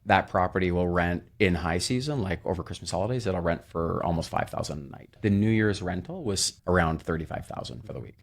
that property will rent in high season, like over Christmas holidays, it'll rent for almost 5,000 a night. The New Year's rental was around 35,000 for the week.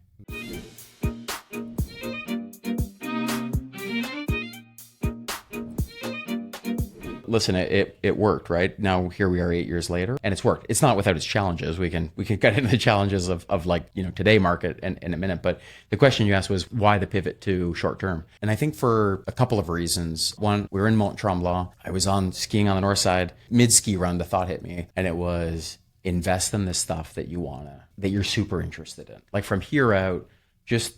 Listen, it worked, right? Now here we are 8 years later, and it's worked. It's not without its challenges. We can get into the challenges of like, today market in a minute. But the question you asked was why the pivot to short term? And I think for a couple of reasons. One, we were in Mont-Tremblant. I was skiing on the north side. Mid-ski run, the thought hit me, and it was invest in the stuff that you're super interested in. Like from here out, just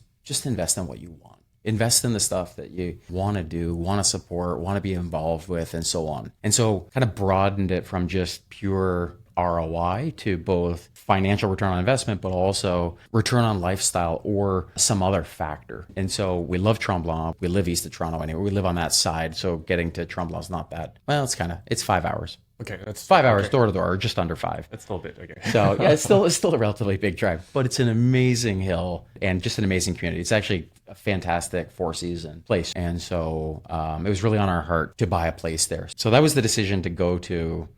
invest in what you want. Invest in the stuff that you want to do, want to support, want to be involved with, and so on. And so kind of broadened it from just pure ROI to both financial return on investment, but also return on lifestyle or some other factor. And so we love Tremblant. We live east of Toronto anyway. We live on that side. So getting to Tremblant is not bad. Well, it's 5 hours. Okay, that's 5 hours door to door, or just under 5. That's still a bit okay. So yeah, it's still a relatively big drive, but it's an amazing hill and just an amazing community. It's actually a fantastic 4-season place, and so it was really on our heart to buy a place there. So that was the decision to go to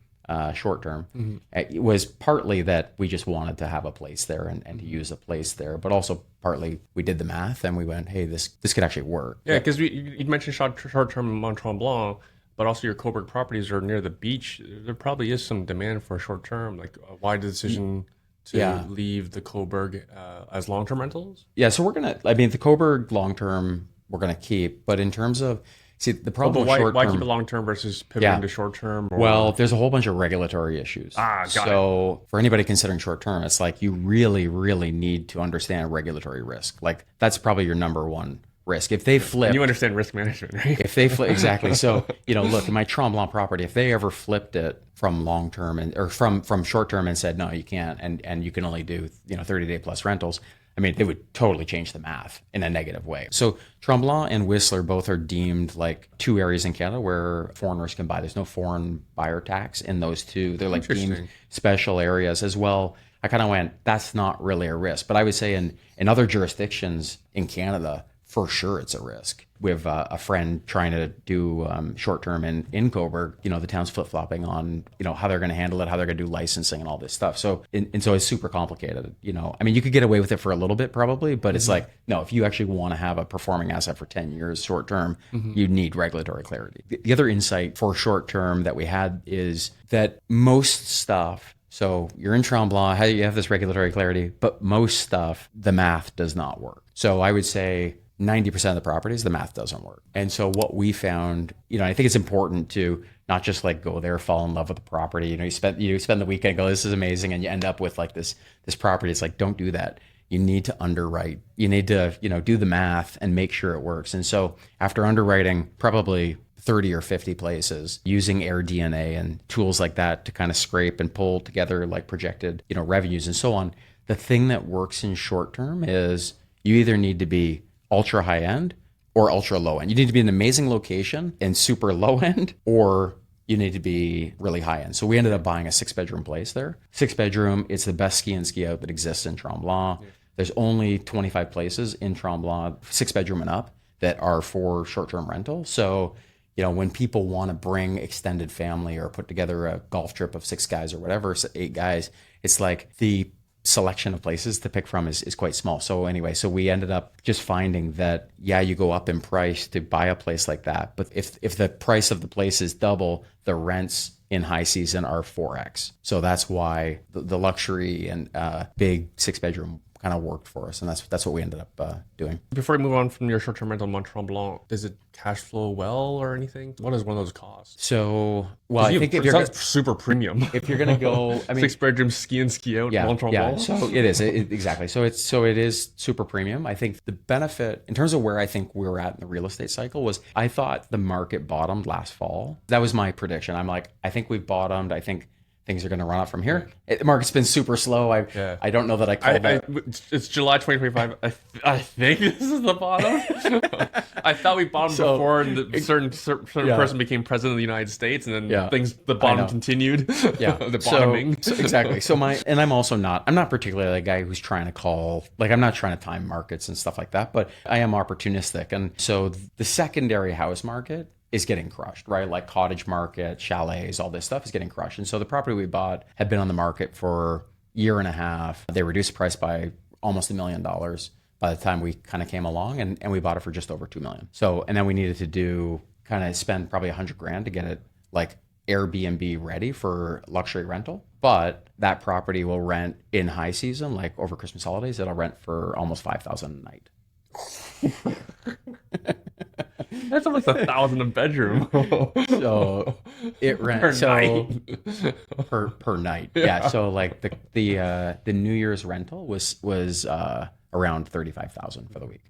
short term. Mm-hmm. It was partly that we just wanted to have a place there and to use a place there, but also partly we did the math and we went, hey, this could actually work. Yeah, because you mentioned short term in Mont-Tremblant, but also your Coburg properties are near the beach. There probably is some demand for short term. Like, why the decision to leave the Coburg as long term rentals? Yeah, so the Coburg long term we're gonna keep, but in terms of the problem with short term, why keep it long term versus pivoting to short term? Well, there's a whole bunch of regulatory issues. So for anybody considering short term, it's like you really, really need to understand regulatory risk. Like that's probably your number one risk. If they flip, and you understand risk management, right? If they flip, exactly. So look, in my Tremblant property, if they ever flipped it from long term or from short term and said no, you can't, and you can only do 30-day plus rentals, I mean, it would totally change the math in a negative way. So Tremblant and Whistler both are deemed like two areas in Canada where foreigners can buy. There's no foreign buyer tax in those two. They're like deemed special areas as well. I kind of went, that's not really a risk. But I would say in other jurisdictions in Canada, for sure it's a risk. We have a friend trying to do short term in Coburg. The town's flip-flopping on how they're going to handle it, how they're going to do licensing and all this stuff. So and so it's super complicated. I mean, you could get away with it for a little bit probably, but it's like, no, if you actually want to have a performing asset for 10 years short term, you need regulatory clarity. The other insight for short term that we had is that most stuff, so you're in Tremblant, you have this regulatory clarity, but most stuff, the math does not work. So I would say 90% of the properties, the math doesn't work. And so what we found, I think it's important to not just like go there, fall in love with the property. You spend the weekend, go, this is amazing, and you end up with like this property. It's like, don't do that. You need to underwrite. You need to, do the math and make sure it works. And so after underwriting probably 30 or 50 places, using AirDNA and tools like that to kind of scrape and pull together like projected, revenues and so on, the thing that works in short term is you either need to be ultra high end or ultra low end. You need to be in an amazing location and super low end, or you need to be really high end. So we ended up buying a 6-bedroom place there. 6-bedroom, it's the best ski in ski out that exists in Tremblant. Yeah. There's only 25 places in Tremblant, 6-bedroom and up, that are for short-term rental. So, when people want to bring extended family or put together a golf trip of 6 guys or whatever, 8 guys, it's like the selection of places to pick from is quite small. So anyway, so we ended up just finding that, you go up in price to buy a place like that. But if the price of the place is double, the rents in high season are 4x. So that's why the luxury and big 6-bedroom kind of worked for us, and that's what we ended up doing. Before we move on from your short-term rental in Mont-Tremblant, does it cash flow well or anything? What does one of those cost? So, well, I think if you're super premium. If you're gonna go, 6-bedroom ski in ski out, Mont-Tremblant. Yeah, so it is exactly. So it is super premium. I think the benefit in terms of where I think we were at in the real estate cycle was I thought the market bottomed last fall. That was my prediction. I'm like, I think we've bottomed. I think things are going to run up from here. The market's been super slow. I don't know that I called that. It's July 2025. I think this is the bottom. I thought we bottomed before, and a certain person became president of the United States, and then the bottom continued. The bottoming. So exactly. So I'm also not. I'm not particularly a guy who's trying to call. Like, I'm not trying to time markets and stuff like that. But I am opportunistic, and so the secondary house market is getting crushed, right? Like cottage market, chalets, all this stuff is getting crushed. And so the property we bought had been on the market for a year and a half. They reduced the price by almost $1 million by the time we kind of came along, and we bought it for just over 2 million. So, and then we needed to do kind of spend probably 100 grand to get it like Airbnb ready for luxury rental. But that property will rent in high season, like over Christmas holidays, it'll rent for almost 5,000 a night. That's almost 1,000 a bedroom. So it rents per night. Yeah. So like the New Year's rental was around 35,000 for the week.